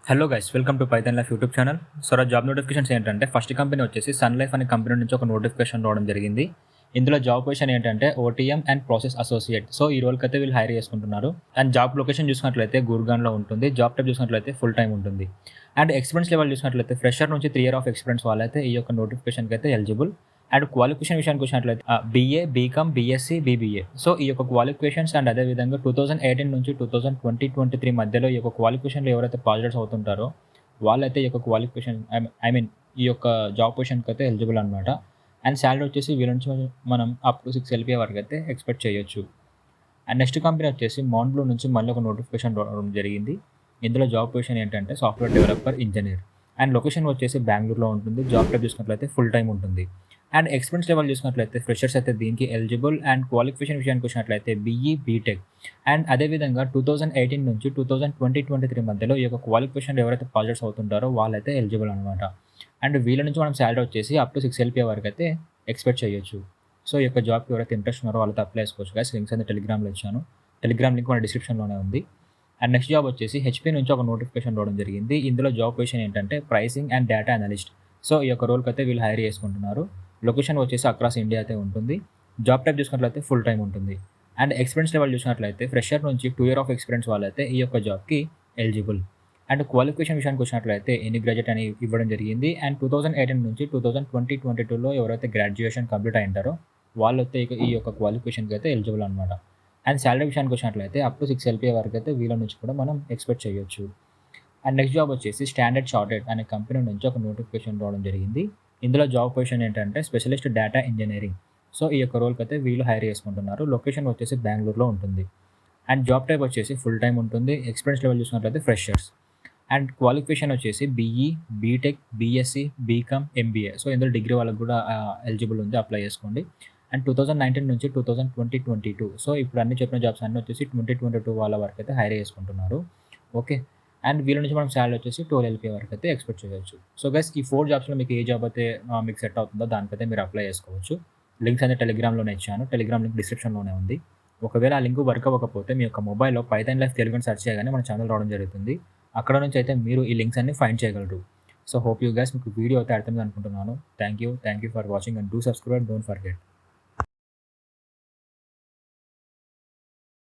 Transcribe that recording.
Hello guys, welcome to Python life YouTube channel. So job notifications ఏంటంటే first company వచ్చేసి sun life అనే company నుంచి ఒక notification రావడం జరిగింది. ఇందులో జాబ్ పొజిషన్ ఏంటంటే OTM and process associate. So ఈ రోల్కి అయితే వీళ్ళు హైర్ చేసుకుంటున్నారు. అండ్ జాబ్ లొకేషన్ చూసినట్లయితే గుర్గాన్లో ఉంటుంది. జాబ్ టైప్ చూసినట్లయితే ఫుల్ టైం ఉంటుంది. అండ్ ఎక్స్పీరియన్స్ లెవెల్ చూసినట్లయితే ఫ్రెషర్ నుంచి 3 years ఆఫ్ ఎక్స్పీరియన్స్ వాళ్ళైతే ఈ యొక్క నోటిఫికేషన్కి అయితే ఎలిజిబుల్. అండ్ క్వాలిఫికేషన్ విషయానికి వచ్చినట్లయితే BA, BCom, BSc, BBA. So ఈ యొక్క క్వాలిఫికేషన్స్ అండ్ అదేవిధంగా 2018 నుంచి 2023 మధ్యలో ఈ యొక్క క్వాలిఫికేషన్లో ఎవరైతే పాజిటివ్స్ అవుతుంటారో వాళ్ళైతే ఈ యొక్క క్వాలిఫికేషన్ ఈ యొక్క జాబ్ పొజిషన్కి అయితే ఎలిజిబుల్ అనమాట. అండ్ శాలరీ వచ్చేసి వీళ్ళ నుంచి మనం అప్ టు 6 LPA వరకు అయితే ఎక్స్పెక్ట్ చేయొచ్చు. అండ్ నెక్స్ట్ కంపెనీ వచ్చేసి మౌంట్బ్లూ నుంచి మళ్ళీ ఒక నోటిఫికేషన్ రావడం జరిగింది. ఇందులో జాబ్ పొజిషన్ ఏంటంటే software developer engineer. And location వచ్చేసి బెంగళూరులో ఉంటుంది. జాబ్ టైప్ చూసినట్లయితే ఫుల్ టైం ఉంటుంది. అండ్ ఎక్స్పీరియన్స్ లెవెల్ చూసినట్లయితే ఫ్రెషర్స్ అయితే దీనికి ఎలిజిబుల్. అండ్ క్వాలిఫికేషన్ విషయానికి వచ్చినట్లయితే బీఈ, బీటెక్. అండ్ అదేవిధంగా 2018 నుంచి 2023 మధ్యలో ఈ యొక్క క్వాలిఫికేషన్ ఎవరైతే పాజిటివ్స్ అవుతుంటారో వాళ్ళైతే ఎలిజిబుల్ అనమాట. అండ్ వీళ్ళ నుంచి మనం శాలరీ వచ్చేసి అప్ టు 6 LPA వరకు అయితే ఎక్స్పెక్ట్ చేయొచ్చు. సో ఈ యొక్క జాబ్కి ఎవరైతే ఇంట్రెస్ట్ ఉన్నారో వాళ్ళతో అప్లై చేసుకోవచ్చు గైస్. లింక్స్ అయితే టెలిగ్రామ్లో ఇచ్చాను. టెలిగ్రామ్ లింక్ మన డిస్క్రిప్షన్లోనే ఉంది. అండ్ నెక్స్ట్ జాబ్ వచ్చేసి హెచ్పీ నుంచి ఒక నోటిఫికేషన్ రావడం జరిగింది. ఇందులో జాబ్ పొజిషన్ ఏంటంటే pricing and data analyst. So ఈ యొక్క రోల్కి అయితే వీళ్ళు హైర్ చేసుకుంటున్నారు. లొకేషన్ వచ్చేసి అక్రాస్ ఇండియా అయితే ఉంటుంది. జాబ్ టైప్ చూసినట్లయితే ఫుల్ టైం ఉంటుంది. అండ్ ఎక్స్పీరియన్స్ లెవెల్ చూసినట్లయితే ఫ్రెషర్ నుంచి 2 years ఆఫ్ ఎక్స్పీరియన్స్ వాళ్ళైతే ఈ యొక్క జాబ్కి ఎలిజిబుల్. అండ్ క్వాలిఫికేషన్ విషయానికి వచ్చినట్లయితే ఎనీ గ్రాడ్యుయేట్ అని ఇవ్వడం జరిగింది. అండ్ 2018 నుంచి 2022లో ఎవరైతే గ్రాడ్యుయేషన్ కంప్లీట్ అయ్యింటారో వాళ్ళైతే ఈ యొక్క క్వాలిఫికేషన్కి అయితే ఎలిజిబుల్ అనమాట. అండ్ శాలరీ విషయానికి వచ్చినట్లయితే అప్ టు 6 LPA వరకు అయితే వీళ్ళ నుంచి కూడా మనం ఎక్స్పెక్ట్ చేయొచ్చు. అండ్ నెక్స్ట్ జాబ్ వచ్చేసి స్టాండర్డ్ చార్టెడ్ అనే కంపెనీ నుంచి ఒక నోటిఫికేషన్ రావడం జరిగింది. ఇందులో జాబ్ పొజిషన్ ఏంటంటే స్పెషలిస్ట్ డేటా ఇంజనీరింగ్. సో ఈ యొక్క రోల్కి అయితే వీళ్ళు హైర్ చేసుకుంటున్నారు. లొకేషన్ వచ్చేసి బెంగళూరులో ఉంటుంది. అండ్ జాబ్ టైప్ వచ్చేసి ఫుల్ టైం ఉంటుంది. ఎక్స్పీరియన్స్ లెవెల్ చూసినట్లయితే ఫ్రెషర్స్. అండ్ క్వాలిఫికేషన్ వచ్చేసి BE, BTech, BSc, BCom, MBA. So ఇందులో డిగ్రీ వాళ్ళకి కూడా ఎలిజిబుల్ ఉంది, అప్లై చేసుకోండి. అండ్ 2019 నుంచి 2022. సో ఇప్పుడు అన్ని చెప్పిన జాబ్స్ అన్నీ వచ్చేసి 2022 వాళ్ళ వరకు అయితే హైర్ చేసుకుంటున్నారు. ఓకే. అండ్ వీళ్ళ నుంచి మనం శాలరీ వచ్చేసి 12 LPA వరకు అయితే ఎక్స్పెక్ట్ చేయొచ్చు. సో గైస్ ఈ 4 జాబ్స్లో మీకు ఏ జాబ్ అయితే మీకు సెట్ అవుతుందో దానికైతే మీరు అప్లై చేసుకోవచ్చు. లింక్స్ అయితే టెలిగ్రామ్లోనే ఇచ్చాను. టెలిగ్రామ్ లింక్ డిస్క్రిప్షన్లోనే ఉంది. ఒకవేళ ఆ లింక్ వర్క్ అవ్వకపోతే మీ యొక్క మొబైల్లో పైథాన్ లైఫ్ తెలుగు అని సెర్చ్ చేయగానే మన ఛానల్ రావడం జరుగుతుంది. అక్కడ నుంచి అయితే మీరు ఈ లింక్స్ అన్ని ఫైండ్ చేయగలరు. సో హోప్ యూ గైస్ మీకు వీడియో అయితే అర్థమైంది అనుకుంటున్నాను. Thank you for watching and do subscribe, don't forget.